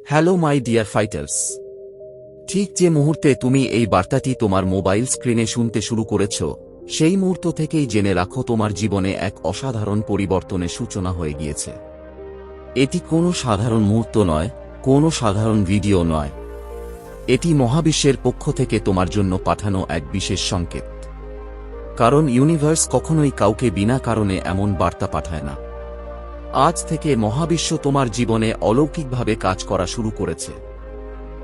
Hello my dear fighters. ঠিক যে মুহূর্তে তুমি এই বার্তাটি তোমার মোবাইল স্ক্রিনে শুনতে শুরু করেছ, সেই মুহূর্ত থেকেই জেনে রাখো তোমার জীবনে এক অসাধারণ পরিবর্তনের সূচনা হয়ে গিয়েছে। এটি কোনো সাধারণ মুহূর্ত নয়, কোনো সাধারণ ভিডিও নয়। এটি মহাবিশ্বের পক্ষ থেকে তোমার জন্য পাঠানো এক বিশেষ সংকেত। কারণ ইউনিভার্স কখনোই কাউকে বিনা কারণে এমন বার্তা পাঠায় না। আজ থেকে মহাবিশ্ব তোমার জীবনে অলৌকিকভাবে কাজ করা শুরু করেছে।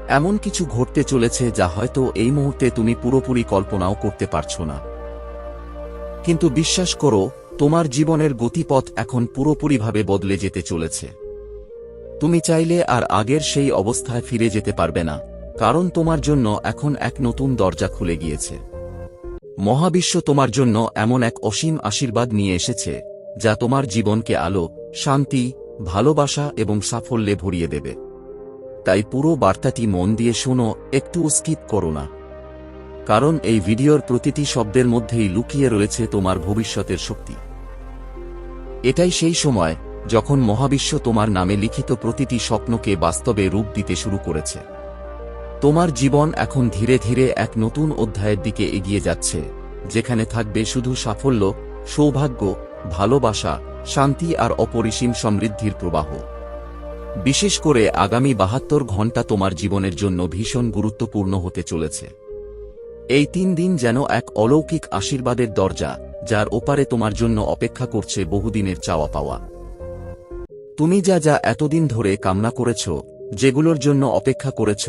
এমন কিছু ঘটতে চলেছে যা হয়তো এই মুহূর্তে তুমি পুরোপুরি কল্পনাও করতে পারছো না। কিন্তু বিশ্বাস করো, তোমার জীবনের গতিপথ এখন পুরোপুরিভাবে বদলে যেতে চলেছে। তুমি চাইলে আর আগের সেই অবস্থায় ফিরে যেতে পারবে না, কারণ তোমার জন্য এখন এক নতুন দরজা খুলে গিয়েছে। মহাবিশ্ব তোমার জন্য এমন এক অসীম আশীর্বাদ নিয়ে এসেছে যা তোমার জীবনকে আলো, শান্তি, ভালোবাসা এবং সাফল্যে ভরিয়ে দেবে। তাই পুরো বার্তাটি মন দিয়ে শোনো, একটুও স্কিপ করো না। কারণ এই ভিডিওর প্রতিটি শব্দের মধ্যেই লুকিয়ে রয়েছে তোমার ভবিষ্যতের শক্তি। এটাই সেই সময় যখন মহাবিশ্ব তোমার নামে লিখিত প্রতিটি স্বপ্নকে বাস্তবে রূপ দিতে শুরু করেছে। তোমার জীবন এখন ধীরে ধীরে এক নতুন অধ্যায়ের দিকে এগিয়ে যাচ্ছে, যেখানে থাকবে শুধু সাফল্য, সৌভাগ্য, ভালোবাসা, শান্তি আর অপরিসীম সমৃদ্ধির প্রবাহ। বিশেষ করে আগামী ৭২ ঘণ্টা তোমার জীবনের জন্য ভীষণ গুরুত্বপূর্ণ হতে চলেছে। এই ৩ দিন যেন এক অলৌকিক আশীর্বাদের দরজা, যার ওপারে তোমার জন্য অপেক্ষা করছে বহুদিনের চাওয়া পাওয়া। তুমি যা যা এতদিন ধরে কামনা করেছ, যেগুলোর জন্য অপেক্ষা করেছ,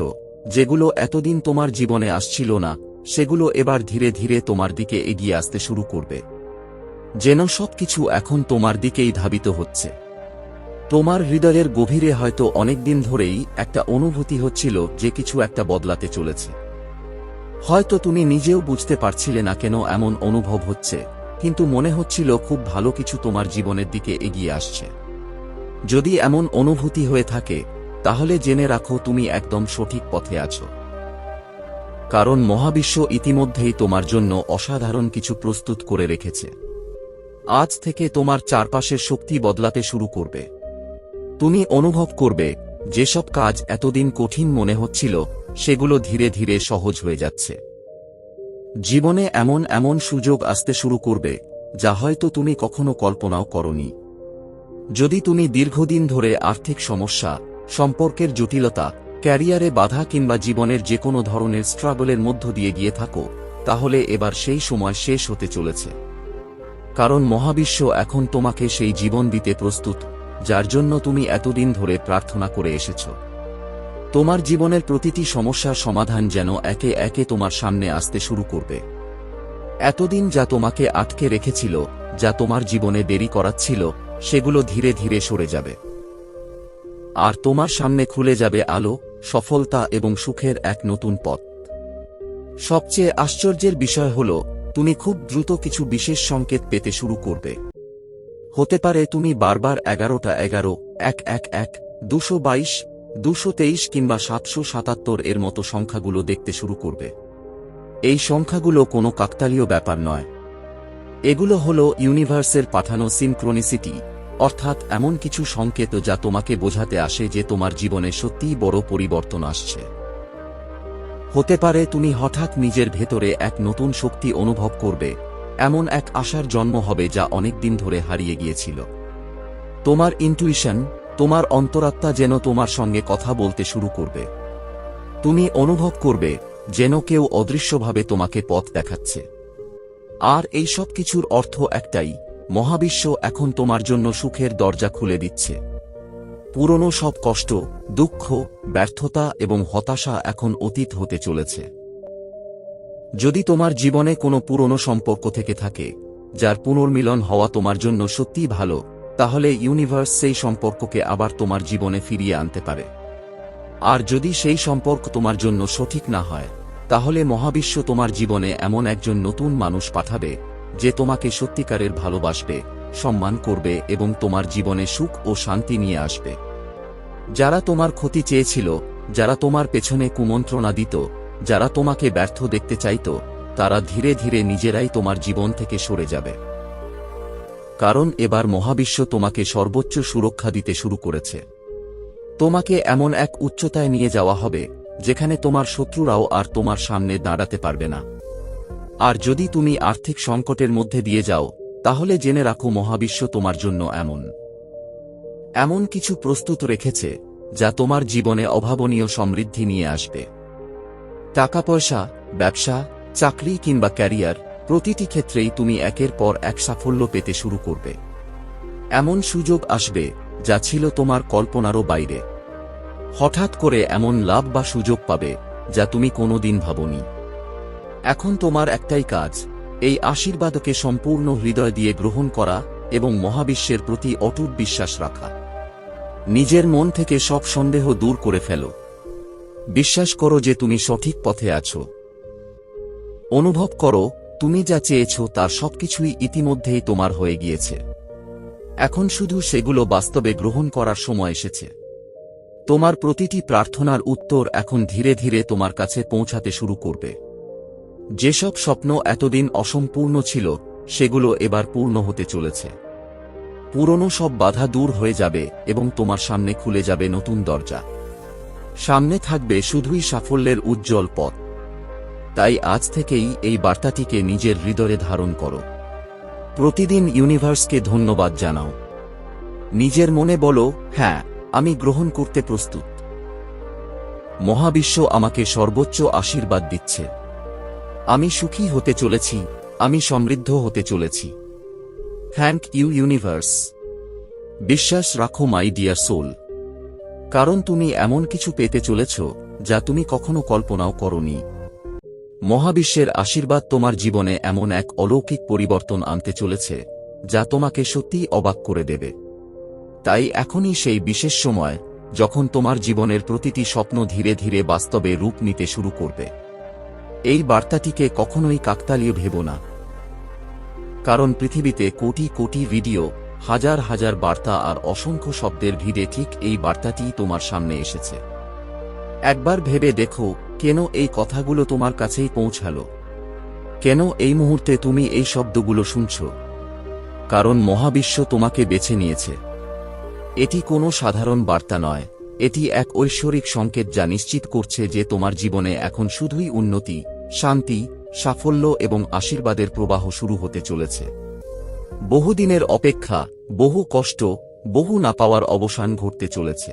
যেগুলো এতদিন তোমার জীবনে আসছিল না, সেগুলো এবার ধীরে ধীরে তোমার দিকে এগিয়ে আসতে শুরু করবে। যেন সবকিছু এখন তোমার দিকেই ধাবিত হচ্ছে। তোমার হৃদয়ের গভীরে হয়তো অনেকদিন ধরেই একটা অনুভূতি হচ্ছিল যে কিছু একটা বদলাতে চলেছে। হয়তো তুমি নিজেও বুঝতে পারছিলে না কেন এমন অনুভব হচ্ছে, কিন্তু মনে হচ্ছিল খুব ভালো কিছু তোমার জীবনের দিকে এগিয়ে আসছে। যদি এমন অনুভূতি হয়ে থাকে, তাহলে জেনে রাখো তুমি একদম সঠিক পথে আছো। কারণ মহাবিশ্ব ইতিমধ্যেই তোমার জন্য অসাধারণ কিছু প্রস্তুত করে রেখেছে। আজ থেকে তোমার চারপাশের শক্তি বদলাতে শুরু করবে। তুমি অনুভব করবে যেসব কাজ এতদিন কঠিন মনে হচ্ছিল, সেগুলো ধীরে ধীরে সহজ হয়ে যাচ্ছে। জীবনে এমন এমন সুযোগ আসতে শুরু করবে যা হয়তো তুমি কখনো কল্পনাও করনি। যদি তুমি দীর্ঘদিন ধরে আর্থিক সমস্যা, সম্পর্কের জটিলতা, ক্যারিয়ারে বাধা কিংবা জীবনের যে কোনো ধরনের স্ট্রাগলের মধ্য দিয়ে গিয়ে থাকো, তাহলে এবার সেই সময় শেষ হতে চলেছে। কারণ মহাবিশ্ব এখন তোমাকে সেই জীবন দিতে প্রস্তুত, যার জন্য তুমি এতদিন ধরে প্রার্থনা করে এসেছ। তোমার জীবনের প্রতিটি সমস্যার সমাধান যেন একে একে তোমার সামনে আসতে শুরু করবে। এতদিন যা তোমাকে আটকে রেখেছিল, যা তোমার জীবনে দেরি করাচ্ছিল, সেগুলো ধীরে ধীরে সরে যাবে। আর তোমার সামনে খুলে যাবে আলো, সফলতা এবং সুখের এক নতুন পথ। সবচেয়ে আশ্চর্যের বিষয় হল, তুমি খুব দ্রুত কিছু বিশেষ সংকেত পেতে শুরু করবে। হতে পারে তুমি বারবার 11টা 11, 111, 222, 223 কিংবা 777 এর মতো সংখ্যাগুলো দেখতে শুরু করবে। এই সংখ্যাগুলো কোনো কাকতালীয় ব্যাপার নয়। এগুলো হলো ইউনিভার্সের পাঠানো সিনক্রোনিসিটি, অর্থাৎ এমন কিছু সংকেত যা তোমাকে বোঝাতে আসে যে তোমার জীবনে সত্যিই বড় পরিবর্তন আসছে। হতে পারে তুমি হঠাৎ নিজের ভেতরে এক নতুন শক্তি অনুভব করবে, এমন এক আশার জন্ম হবে যা অনেক দিন ধরে হারিয়ে গিয়েছিল। তোমার ইনটুইশন, তোমার অন্তরাত্মা যেন তোমার সঙ্গে কথা বলতে শুরু করবে। তুমি অনুভব করবে যেন কেউ অদৃশ্যভাবে তোমাকে পথ দেখাচ্ছে। আর এই সব কিছুর অর্থ একটাই, মহাবিশ্ব এখন তোমার জন্য সুখের দরজা খুলে দিচ্ছে। পুরনো সব কষ্ট, দুঃখ, ব্যর্থতা এবং হতাশা এখন অতীত হতে চলেছে। যদি তোমার জীবনে কোনো পুরনো সম্পর্ক থেকে থাকে, যার পুনর্মিলন হওয়া তোমার জন্য সত্যিই ভালো, তাহলে ইউনিভার্স সেই সম্পর্ককে আবার তোমার জীবনে ফিরিয়ে আনতে পারে। আর যদি সেই সম্পর্ক তোমার জন্য সঠিক না হয়, তাহলে মহাবিশ্ব তোমার জীবনে এমন একজন নতুন মানুষ পাঠাবে যে তোমাকে সত্যিকারের ভালোবাসবে, সম্মান করবে এবং তোমার জীবনে সুখ ও শান্তি নিয়ে আসবে। যারা তোমার ক্ষতি চেয়েছিল, যারা তোমার পেছনে কুমন্ত্রণা দিত, যারা তোমাকে ব্যর্থ দেখতে চাইত, তারা ধীরে ধীরে নিজেরাই তোমার জীবন থেকে সরে যাবে। কারণ এবার মহাবিশ্ব তোমাকে সর্বোচ্চ সুরক্ষা দিতে শুরু করেছে। তোমাকে এমন এক উচ্চতায় নিয়ে যাওয়া হবে যেখানে তোমার শত্রুরাও আর তোমার সামনে দাঁড়াতে পারবে না। আর যদি তুমি আর্থিক সংকটের মধ্যে দিয়ে যাও, তাহলে জেনে রাখো মহাবিশ্ব তোমার জন্য এমন কিছু প্রস্তুত রেখেছে যা তোমার জীবনে অভাবনীয় সমৃদ্ধি নিয়ে আসবে। টাকা পয়সা, ব্যবসা, চাকরি কিংবা ক্যারিয়ার, প্রতিটি ক্ষেত্রেই তুমি একের পর এক সাফল্য পেতে শুরু করবে। এমন সুযোগ আসবে যা ছিল তোমার কল্পনারও বাইরে। হঠাৎ করে এমন লাভ বা সুযোগ পাবে যা তুমি কোনোদিন ভাবনি। এখন তোমার একটাই কাজ, এই আশীর্বাদকে সম্পূর্ণ হৃদয় দিয়ে গ্রহণ করা এবং মহাবিশ্বের প্রতি অটুট বিশ্বাস রাখা। নিজের মন থেকে সব সন্দেহ দূর করে ফেলো। বিশ্বাস করো যে তুমি সঠিক পথে আছো। অনুভব করো তুমি যা চেয়েছ তার সবকিছুই ইতিমধ্যেই তোমার হয়ে গিয়েছে। এখন শুধু সেগুলো বাস্তবে গ্রহণ করার সময় এসেছে। তোমার প্রতিটি প্রার্থনার উত্তর এখন ধীরে ধীরে তোমার কাছে পৌঁছাতে শুরু করবে। যেসব স্বপ্ন এতদিন অসম্পূর্ণ ছিল, সেগুলো এবার পূর্ণ হতে চলেছে। পুরনো সব বাধা দূর হয়ে যাবে এবং তোমার সামনে খুলে যাবে নতুন দরজা। সামনে থাকবে শুধুই সাফল্যের উজ্জ্বল পথ। তাই আজ থেকেই এই বার্তাটিকে নিজের হৃদয়ে ধারণ করো। প্রতিদিন ইউনিভার্সকে ধন্যবাদ জানাও। নিজের মনে বলো, হ্যাঁ, আমি গ্রহণ করতে প্রস্তুত। মহাবিশ্ব আমাকে সর্বোচ্চ আশীর্বাদ দিচ্ছে। আমি সুখী হতে চলেছি, আমি সমৃদ্ধ হতে চলেছি। Thank you universe. বিশ্বাস রাখো মাই ডিয়ার সোল, কারণ তুমি এমন কিছু পেতে চলেছ যা তুমি কখনো কল্পনাও করনি। মহাবিশ্বের আশীর্বাদ তোমার জীবনে এমন এক অলৌকিক পরিবর্তন আনতে চলেছে যা তোমাকে সত্যিই অবাক করে দেবে। তাই এখনই সেই বিশেষ সময় যখন তোমার জীবনের প্রতিটি স্বপ্ন ধীরে ধীরে বাস্তবে রূপ নিতে শুরু করবে। এই বার্তাটিকে কখনোই কাকতালীয় ভেবো না, কারণ পৃথিবীতে কোটি কোটি ভিডিও, হাজার হাজার বার্তা আর অসংখ্য শব্দের ভিড়ে ঠিক এই বার্তাটিই তোমার সামনে এসেছে। একবার ভেবে দেখো, কেন এই কথাগুলো তোমার কাছেই পৌঁছালো? কেন এই মুহূর্তে তুমি এই শব্দগুলো শুনছ? কারণ মহাবিশ্ব তোমাকে বেছে নিয়েছে। এটি কোনো সাধারণ বার্তা নয়, এটি এক ঐশ্বরিক সংকেত যা নিশ্চিত করছে যে তোমার জীবনে এখন শুধুই উন্নতি, শান্তি, সাফল্য এবং আশীর্বাদের প্রবাহ শুরু হতে চলেছে। বহুদিনের অপেক্ষা, বহু কষ্ট, বহু না পাওয়ার অবসান ঘটতে চলেছে।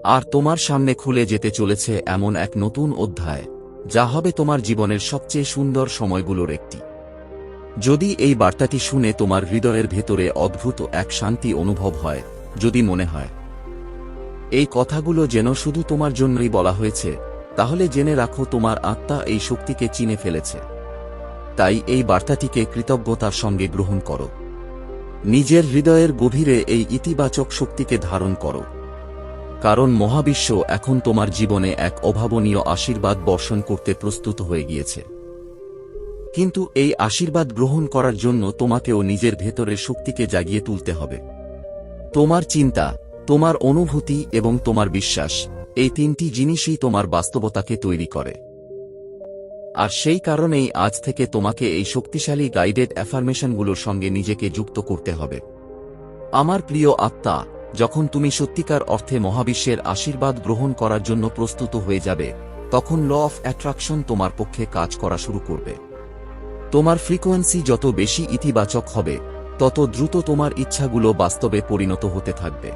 আর তোমার সামনে খুলে যেতে চলেছে এমন এক নতুন অধ্যায় যা হবে তোমার জীবনের সবচেয়ে সুন্দর সময়গুলোর একটি। যদি এই বার্তাটি শুনে তোমার হৃদয়ের ভেতরে অদ্ভুত এক শান্তি অনুভব হয়, যদি মনে হয় এই কথাগুলো যেন শুধু তোমার জন্যই বলা হয়েছে, তাহলে জেনে রাখো তোমার আত্মা এই শক্তিকে চিনে ফেলেছে। তাই এই বার্তাটিকে কৃতজ্ঞতার সঙ্গে গ্রহণ করো। নিজের হৃদয়ের গভীরে এই ইতিবাচক শক্তিকে ধারণ করো, কারণ মহাবিশ্ব এখন তোমার জীবনে এক অভাবনীয় আশীর্বাদ বর্ষণ করতে প্রস্তুত হয়ে গিয়েছে। কিন্তু এই আশীর্বাদ গ্রহণ করার জন্য তোমাকেও নিজের ভেতরের শক্তিকে জাগিয়ে তুলতে হবে। তোমার চিন্তা, তোমার অনুভূতি এবং তোমার বিশ্বাস, এই তিনটি জিনিসই তোমার বাস্তবতাকে তৈরি করে। আর সেই কারণেই আজ থেকে তোমাকে এই শক্তিশালী গাইডেড অ্যাফার্মেশনগুলোর সঙ্গে নিজেকে যুক্ত করতে হবে। আমার প্রিয় আত্মা, যখন তুমি সত্যিকার অর্থে মহাবিশ্বের আশীর্বাদ গ্রহণ করার জন্য প্রস্তুত হয়ে যাবে, তখন ল অফ অ্যাট্রাকশন তোমার পক্ষে কাজ করা শুরু করবে। তোমার ফ্রিকোয়েন্সি যত বেশি ইতিবাচক হবে, তত দ্রুত তোমার ইচ্ছাগুলো বাস্তবে পরিণত হতে থাকবে।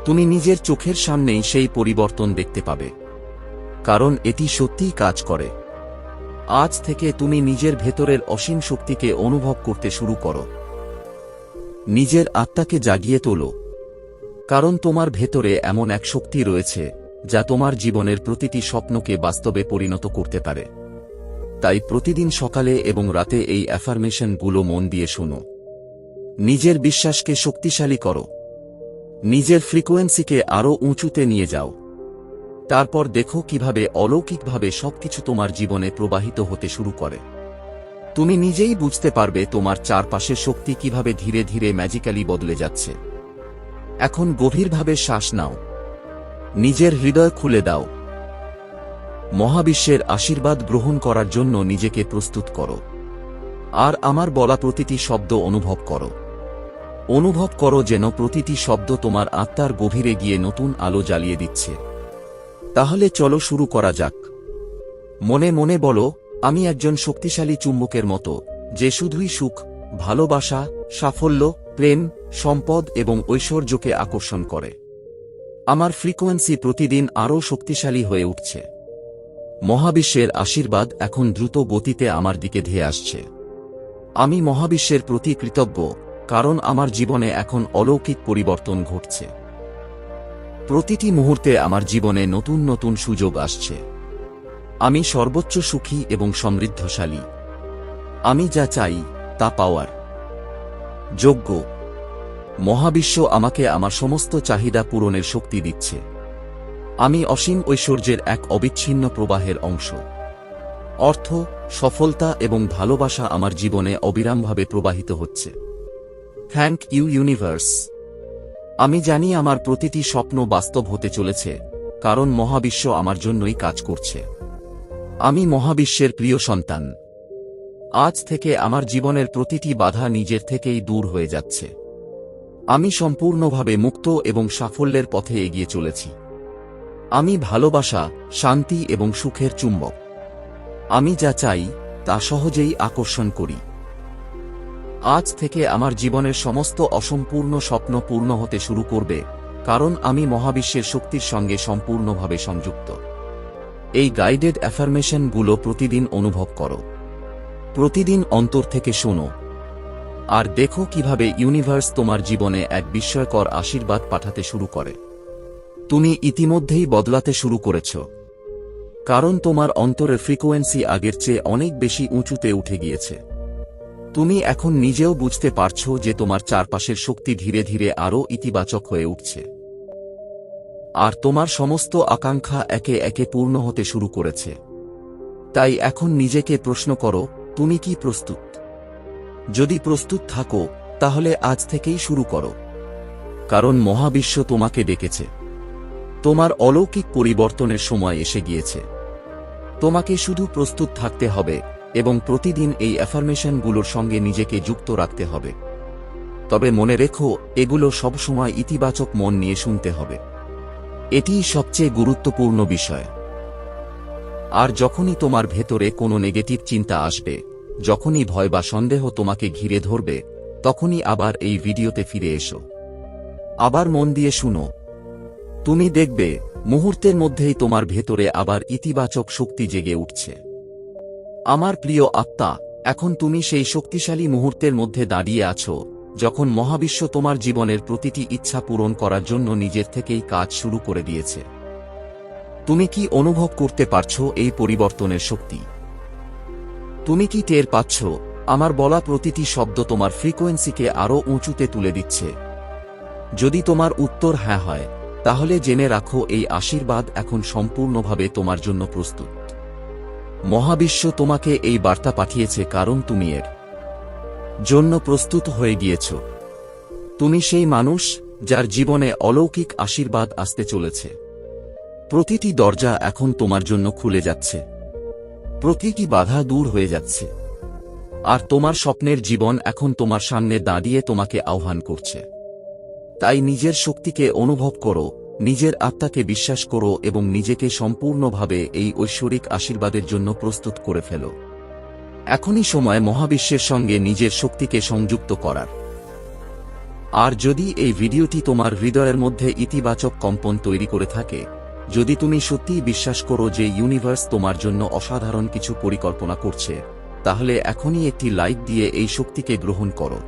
তুমি নিজের চোখের সামনেই সেই পরিবর্তন দেখতে পাবে, কারণ এটি সত্যিই কাজ করে। আজ থেকে তুমি নিজের ভেতরের অসীম শক্তিকে অনুভব করতে শুরু করো। নিজের আত্মাকে জাগিয়ে তোলো, কারণ তোমার ভেতরে এমন এক শক্তি রয়েছে যা তোমার জীবনের প্রতিটি স্বপ্নকে বাস্তবে পরিণত করতে পারে। তাই প্রতিদিন সকালে এবং রাতে এই অ্যাফার্মেশনগুলো মন দিয়ে শোনো। নিজের বিশ্বাসকে শক্তিশালী করো, নিজের ফ্রিকোয়েন্সিকে আরও উঁচুতে নিয়ে যাও। তারপর দেখো কিভাবে অলৌকিকভাবে সবকিছু তোমার জীবনে প্রবাহিত হতে শুরু করে। তুমি নিজেই বুঝতে পারবে তোমার চারপাশের শক্তি কিভাবে ধীরে ধীরে ম্যাজিক্যালি বদলে যাচ্ছে। এখন গভীরভাবে শ্বাস নাও, নিজের হৃদয় খুলে দাও। মহাবিশ্বের আশীর্বাদ গ্রহণ করার জন্য নিজেকে প্রস্তুত করো। আর আমার বলা প্রতিটি শব্দ অনুভব করো। অনুভব করো যেন প্রতিটি শব্দ তোমার আত্মার গভীরে গিয়ে নতুন আলো জ্বালিয়ে দিচ্ছে। তাহলে চলো শুরু করা যাক। মনে মনে বলো, আমি একজন শক্তিশালী চুম্বকের মতো, যে শুধুই সুখ, ভালোবাসা, সাফল্য, প্রেম, সম্পদ এবং ঐশ্বর্যকে আকর্ষণ করে। আমার ফ্রিকোয়েন্সি প্রতিদিন আরও শক্তিশালী হয়ে উঠছে। মহাবিশ্বের আশীর্বাদ এখন দ্রুত গতিতে আমার দিকে ধেয়ে আসছে। আমি মহাবিশ্বের প্রতি কৃতজ্ঞ, কারণ আমার জীবনে এখন অলৌকিক পরিবর্তন ঘটছে। প্রতিটি মুহূর্তে আমার জীবনে নতুন নতুন সুযোগ আসছে। আমি সর্বোচ্চ সুখী এবং সমৃদ্ধশালী। আমি যা চাই তা পাওয়ার যোগ্য। মহাবিশ্ব আমাকে আমার সমস্ত চাহিদা পূরণের শক্তি দিচ্ছে। আমি অসীম ঐশ্বর্যের এক অবিচ্ছিন্ন প্রবাহের অংশ। অর্থ, সফলতা এবং ভালোবাসা আমার জীবনে অবিরামভাবে প্রবাহিত হচ্ছে। Thank you universe. আমি জানি আমার প্রতিটি স্বপ্ন বাস্তব হতে চলেছে, কারণ মহাবিশ্ব আমার জন্যই কাজ করছে। আমি মহাবিশ্বের প্রিয় সন্তান। আজ থেকে আমার জীবনের প্রতিটি বাধা নিজের থেকেই দূর হয়ে যাচ্ছে। আমি সম্পূর্ণভাবে মুক্ত এবং সাফল্যের পথে এগিয়ে চলেছি। আমি ভালোবাসা, শান্তি এবং সুখের চুম্বক। আমি যা চাই তা সহজেই আকর্ষণ করি। আজ থেকে আমার জীবনের সমস্ত অসম্পূর্ণ স্বপ্ন পূর্ণ হতে শুরু করবে, কারণ আমি মহাবিশ্বের শক্তির সঙ্গে সম্পূর্ণভাবে সংযুক্ত। এই গাইডেড অ্যাফার্মেশনগুলো প্রতিদিন অনুভব করো। প্রতিদিন অন্তর থেকে শোনো। আর দেখো কিভাবে ইউনিভার্স তোমার জীবনে এক বিস্ময়কর আশীর্বাদ পাঠাতে শুরু করে। তুমি ইতিমধ্যেই বদলাতে শুরু করেছ, কারণ তোমার অন্তরের ফ্রিকোয়েন্সি আগের চেয়ে অনেক বেশি উঁচুতে উঠে গিয়েছে। তুমি এখন নিজেও বুঝতে পারছো যে তোমার চারপাশের শক্তি ধীরে ধীরে আরও ইতিবাচক হয়ে উঠছে। আর তোমার সমস্ত আকাঙ্ক্ষা একে একে পূর্ণ হতে শুরু করেছে। তাই এখন নিজেকে প্রশ্ন করো, তুমি কি প্রস্তুত? যদি প্রস্তুত থাকো, তাহলে আজ থেকেই শুরু করো। কারণ মহাবিশ্ব তোমাকে ডেকেছে। তোমার অলৌকিক পরিবর্তনের সময় এসে গিয়েছে। তোমাকে শুধু প্রস্তুত থাকতে হবে এবং প্রতিদিন এই অ্যাফার্মেশনগুলোর সঙ্গে নিজেকে যুক্ত রাখতে হবে। তবে মনে রেখো, এগুলো সবসময় ইতিবাচক মন নিয়ে শুনতে হবে। এটিই সবচেয়ে গুরুত্বপূর্ণ বিষয়। আর যখনই তোমার ভেতরে কোনো নেগেটিভ চিন্তা আসবে, যখনই ভয় বা সন্দেহ তোমাকে ঘিরে ধরবে, তখনই আবার এই ভিডিওতে ফিরে এসো। আবার মন দিয়ে শুনো। তুমি দেখবে মুহূর্তের মধ্যেই তোমার ভেতরে আবার ইতিবাচক শক্তি জেগে উঠছে। আমার প্রিয় আত্মা, এখন তুমি সেই শক্তিশালী মুহূর্তের মধ্যে দাঁড়িয়ে আছো, যখন মহাবিশ্ব তোমার জীবনের প্রতিটি ইচ্ছা পূরণ করার জন্য নিজের থেকেই কাজ শুরু করে দিয়েছে। তুমি কি অনুভব করতে পারছো এই পরিবর্তনের শক্তি? তুমি কি টের পাচ্ছ আমার বলা প্রতিটি শব্দ তোমার ফ্রিকোয়েন্সিকে আরও উঁচুতে তুলে দিচ্ছে? যদি তোমার উত্তর হ্যাঁ হয়, তাহলে জেনে রাখো এই আশীর্বাদ এখন সম্পূর্ণভাবে তোমার জন্য প্রস্তুত। মহাবিশ্ব তোমাকে এই বার্তা পাঠিয়েছে কারণ তুমি এর জন্য প্রস্তুত হয়ে গিয়েছ। তুমি সেই মানুষ যার জীবনে অলৌকিক আশীর্বাদ আসতে চলেছে। প্রতিটি দরজা এখন তোমার জন্য খুলে যাচ্ছে। প্রতিটি বাধা দূর হয়ে যাচ্ছে। আর তোমার স্বপ্নের জীবন এখন তোমার সামনে দাঁড়িয়ে তোমাকে আহ্বান করছে। তাই নিজের শক্তিকে অনুভব করো, নিজের আত্মাকে বিশ্বাস করো এবং নিজেকে সম্পূর্ণভাবে এই ঐশ্বরিক আশীর্বাদের জন্য প্রস্তুত করে ফেলো। এখনই সময় মহাবিশ্বের সঙ্গে নিজের শক্তিকে সংযুক্ত করার। আর যদি এই ভিডিওটি তোমার হৃদয়ের মধ্যে ইতিবাচক কম্পন তৈরি করে থাকে, যদি তুমি সত্যিই বিশ্বাস করো যে ইউনিভার্স তোমার জন্য অসাধারণ কিছু পরিকল্পনা করছে, তাহলে এখনই একটি লাইক দিয়ে এই শক্তিকে গ্রহণ করো।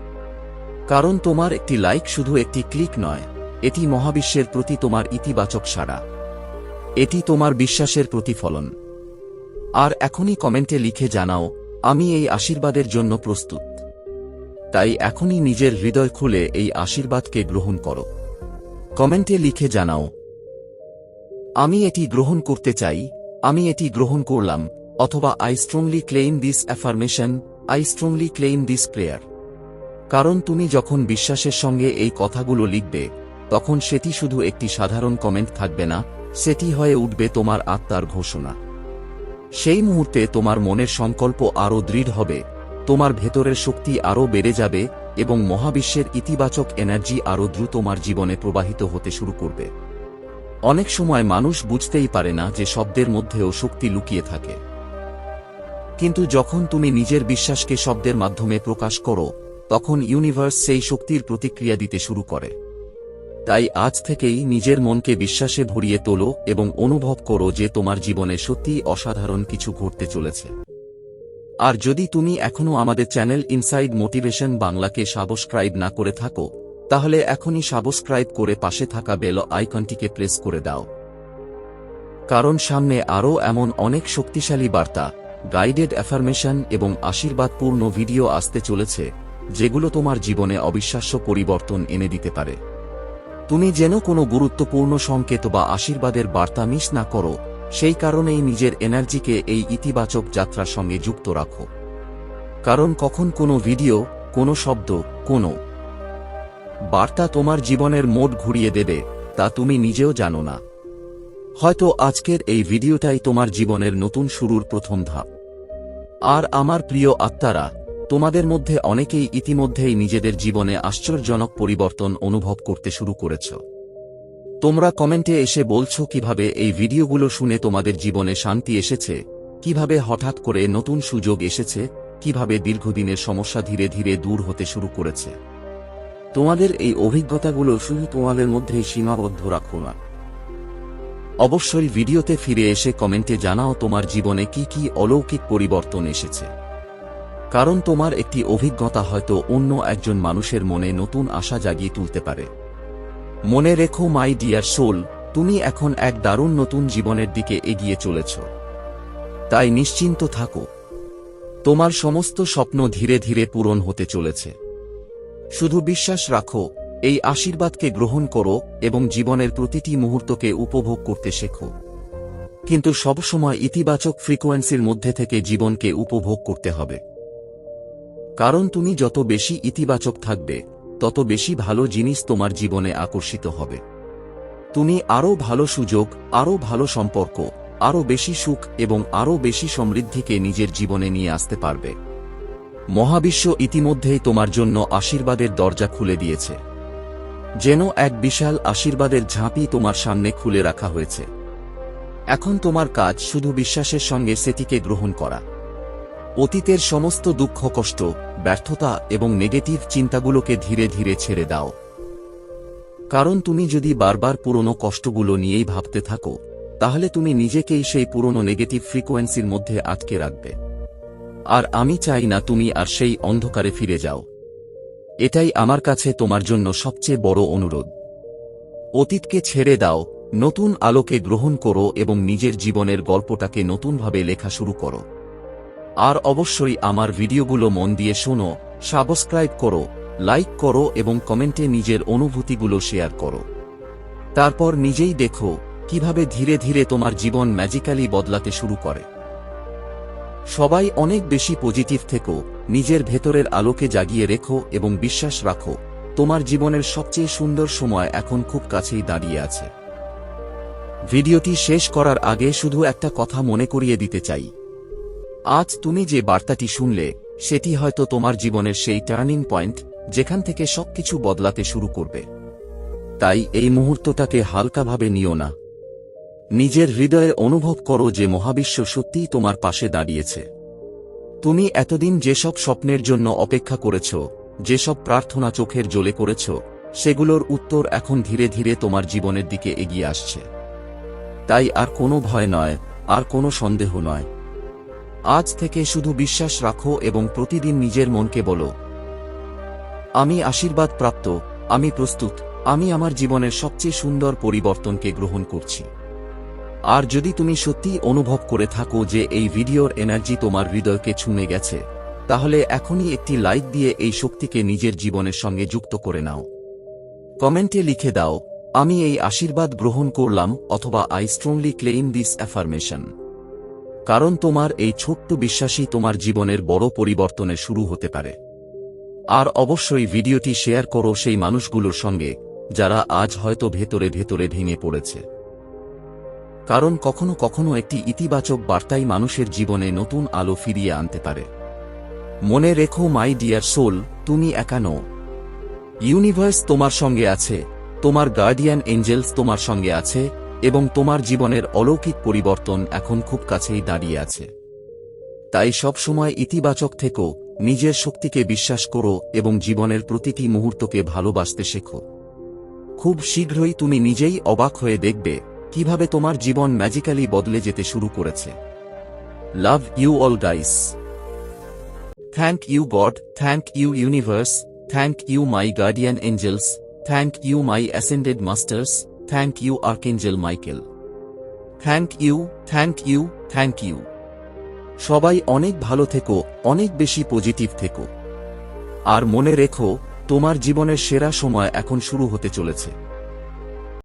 কারণ তোমার একটি লাইক শুধু একটি ক্লিক নয়, এটি মহাবিশ্বের প্রতি তোমার ইতিবাচক সাড়া। এটি তোমার বিশ্বাসের প্রতিফলন। আর এখনই কমেন্টে লিখে জানাও, আমি এই আশীর্বাদের জন্য প্রস্তুত। তাই এখনই নিজের হৃদয় খুলে এই আশীর্বাদকে গ্রহণ করো। কমেন্টে লিখে জানাও, আমি এটি গ্রহণ করতে চাই, আমি এটি গ্রহণ করলাম, অথবা I strongly claim this affirmation, I strongly claim this prayer. কারণ তুমি যখন বিশ্বাসের সঙ্গে এই কথাগুলো লিখবে, তখন সেটি শুধু একটি সাধারণ কমেন্ট থাকবে না, সেটি হয়ে উঠবে তোমার আত্মার ঘোষণা। সেই মুহূর্তে তোমার মনের সংকল্প আরও দৃঢ় হবে, তোমার ভেতরের শক্তি আরও বেড়ে যাবে এবং মহাবিশ্বের ইতিবাচক এনার্জি আরও দ্রুত তোমার জীবনে প্রবাহিত হতে শুরু করবে। অনেক সময় মানুষ বুঝতেই পারে না যে শব্দের মধ্যেও শক্তি লুকিয়ে থাকে, কিন্তু যখন তুমি নিজের বিশ্বাসকে শব্দের মাধ্যমে প্রকাশ করো, তখন ইউনিভার্স সেই শক্তির প্রতিক্রিয়া দিতে শুরু করে। তাই আজ থেকেই নিজের মনকে বিশ্বাসে ভরিয়ে তোলো এবং অনুভব করো যে তোমার জীবনে সত্যিই অসাধারণ কিছু ঘটতে চলেছে। আর যদি তুমি এখনও আমাদের চ্যানেল ইনসাইড মোটিভেশন বাংলাকে সাবস্ক্রাইব না করে থাকো, তাহলে এখনই সাবস্ক্রাইব করে পাশে থাকা বেল আইকনটিকে প্রেস করে দাও। কারণ সামনে আরও এমন অনেক শক্তিশালী বার্তা, গাইডেড অ্যাফার্মেশন এবং আশীর্বাদপূর্ণ ভিডিও আসতে চলেছে, যেগুলো তোমার জীবনে অবিশ্বাস্য পরিবর্তন এনে দিতে পারে। তুমি যেন কোনো গুরুত্বপূর্ণ সংকেত বা আশীর্বাদের বার্তা মিস না করো, সেই কারণেই নিজের এনার্জিকে এই ইতিবাচক যাত্রার সঙ্গে যুক্ত রাখো। কারণ কখন কোনো ভিডিও, কোনো শব্দ, কোনো বার্তা তোমার জীবনের মোড় ঘুরিয়ে দেবে, তা তুমি নিজেও জানো না। হয়তো আজকের এই ভিডিওটাই তোমার জীবনের নতুন শুরুর প্রথম ধাপ। আর আমার প্রিয় আত্মারা, তোমাদের মধ্যে অনেকেই ইতিমধ্যেই নিজেদের জীবনে আশ্চর্যজনক পরিবর্তন অনুভব করতে শুরু করেছ। তোমরা কমেন্টে এসে বলছো কিভাবে এই ভিডিওগুলো শুনে তোমাদের জীবনে শান্তি এসেছে, কিভাবে হঠাৎ করে নতুন সুযোগ এসেছে, কিভাবে দীর্ঘদিনের সমস্যা ধীরে ধীরে দূর হতে শুরু করেছে। তোমাদের এই অভিজ্ঞতাগুলো শুধু তোমাদের মধ্যেই সীমাবদ্ধ রাখো না। অবশ্যই ভিডিওতে ফিরে এসে কমেন্টে জানাও তোমার জীবনে কি কি অলৌকিক পরিবর্তন এসেছে। কারণ তোমার একটি অভিজ্ঞতা হয়তো অন্য একজন মানুষের মনে নতুন আশা জাগিয়ে তুলতে পারে। মনে রেখো মাই ডিয়ার সোল, তুমি এখন এক দারুণ নতুন জীবনের দিকে এগিয়ে চলেছ। তাই নিশ্চিন্ত থাকো, তোমার সমস্ত স্বপ্ন ধীরে ধীরে পূরণ হতে চলেছে। শুধু বিশ্বাস রাখো, এই আশীর্বাদকে গ্রহণ করো এবং জীবনের প্রতিটি মুহূর্তকে উপভোগ করতে শেখো। কিন্তু সবসময় ইতিবাচক ফ্রিকোয়েন্সির মধ্যে থেকে জীবনকে উপভোগ করতে হবে। কারণ তুমি যত বেশি ইতিবাচক থাকবে, তত বেশি ভালো জিনিস তোমার জীবনে আকর্ষিত হবে। তুমি আরও ভালো সুযোগ, আরও ভালো সম্পর্ক, আরও বেশি সুখ এবং আরও বেশি সমৃদ্ধিকে নিজের জীবনে নিয়ে আসতে পারবে। মহাবিশ্ব ইতিমধ্যেই তোমার জন্য আশীর্বাদের দরজা খুলে দিয়েছে। যেন এক বিশাল আশীর্বাদের ঝাঁপি তোমার সামনে খুলে রাখা হয়েছে। এখন তোমার কাজ শুধু বিশ্বাসের সঙ্গে সেটিকে গ্রহণ করা। অতীতের সমস্ত দুঃখ, কষ্ট, ব্যর্থতা এবং নেগেটিভ চিন্তাগুলোকে ধীরে ধীরে ছেড়ে দাও। কারণ তুমি যদি বারবার পুরনো কষ্টগুলো নিয়েই ভাবতে থাকো, তাহলে তুমি নিজেকেই সেই পুরনো নেগেটিভ ফ্রিকোয়েন্সির মধ্যে আটকে রাখবে। আর আমি চাই না তুমি আর সেই অন্ধকারে ফিরে যাও। এটাই আমার কাছে তোমার জন্য সবচেয়ে বড় অনুরোধ। অতীতকে ছেড়ে দাও, নতুন আলোকে গ্রহণ করো এবং নিজের জীবনের গল্পটাকে নতুনভাবে লেখা শুরু করো। আর অবশ্যই আমার ভিডিওগুলো মন দিয়ে শোনো, সাবস্ক্রাইব করো, লাইক করো এবং কমেন্টে নিজের অনুভূতিগুলো শেয়ার করো। তারপর নিজেই দেখো কিভাবে ধীরে ধীরে তোমার জীবন ম্যাজিক্যালি বদলাতে শুরু করে। সবাই অনেক বেশি পজিটিভ থেকো, নিজের ভেতরের আলোকে জাগিয়ে রেখো এবং বিশ্বাস রাখো, তোমার জীবনের সবচেয়ে সুন্দর সময় এখন খুব কাছেই দাঁড়িয়ে আছে। ভিডিওটি শেষ করার আগে শুধু একটা কথা মনে করিয়ে দিতে চাই। আজ তুমি যে বার্তাটি শুনলে, সেটি হয়তো তোমার জীবনের সেই টার্নিং পয়েন্ট, যেখান থেকে সবকিছু বদলাতে শুরু করবে। তাই এই মুহূর্তটাকে হালকাভাবে নিও না। নিজের হৃদয়ে অনুভব করো যে মহাবিশ্ব সত্যিই তোমার পাশে দাঁড়িয়েছে। তুমি এতদিন যেসব স্বপ্নের জন্য অপেক্ষা করেছ, যেসব প্রার্থনা চোখের জলে করেছ, সেগুলোর উত্তর এখন ধীরে ধীরে তোমার জীবনের দিকে এগিয়ে আসছে। তাই আর কোনো ভয় নয়, আর কোনো সন্দেহ নয়। আজ থেকে শুধু বিশ্বাস রাখো এবং প্রতিদিন নিজের মনকে বলো, আমি আশীর্বাদ প্রাপ্ত, আমি প্রস্তুত, আমি আমার জীবনের সবচেয়ে সুন্দর পরিবর্তনকে গ্রহণ করছি। আর যদি তুমি সত্যিই অনুভব করে থাকো যে এই ভিডিওর এনার্জি তোমার হৃদয়কে ছুঁয়ে গেছে, তাহলে এখনই একটি লাইক দিয়ে এই শক্তিকে নিজের জীবনের সঙ্গে যুক্ত করে নাও। কমেন্টে লিখে দাও, আমি এই আশীর্বাদ গ্রহণ করলাম, অথবা I strongly claim this affirmation. কারণ তোমার এই ছোট্ট বিশ্বাসই তোমার জীবনের বড় পরিবর্তনের শুরু হতে পারে। আর অবশ্যই ভিডিওটি শেয়ার করো সেই মানুষগুলোর সঙ্গে, যারা আজ হয়তো ভেতরে ভেতরে ভেঙে পড়েছে। কারণ কখনো কখনো একটি ইতিবাচক বার্তাই মানুষের জীবনে নতুন আলো ফিরিয়ে আনতে পারে। মনে রেখো মাই ডিয়ার সোল, তুমি একা নও। ইউনিভার্স তোমার সঙ্গে আছে, তোমার গার্ডিয়ান এঞ্জেলস তোমার সঙ্গে আছে, এবং তোমার জীবনের অলৌকিক পরিবর্তন এখন খুব কাছেই দাঁড়িয়ে আছে। তাই সব সময় ইতিবাচক থেকো, নিজের শক্তিকে বিশ্বাস করো এবং জীবনের প্রতিটি মুহূর্তকে ভালোবাসতে শেখো। খুব শীঘ্রই তুমি নিজেই অবাক হয়ে দেখবে কিভাবে তোমার জীবন ম্যাজিক্যালি বদলে যেতে শুরু করেছে। Love you all guys. Thank you God, thank you universe, thank you my guardian angels, thank you my ascended masters, thank you archangel Michael. Thank you, thank you, thank you. সবাই অনেক ভালো থেকো, অনেক বেশি পজিটিভ থেকো। আর মনে রেখো, তোমার জীবনের সেরা সময় এখন শুরু হতে চলেছে।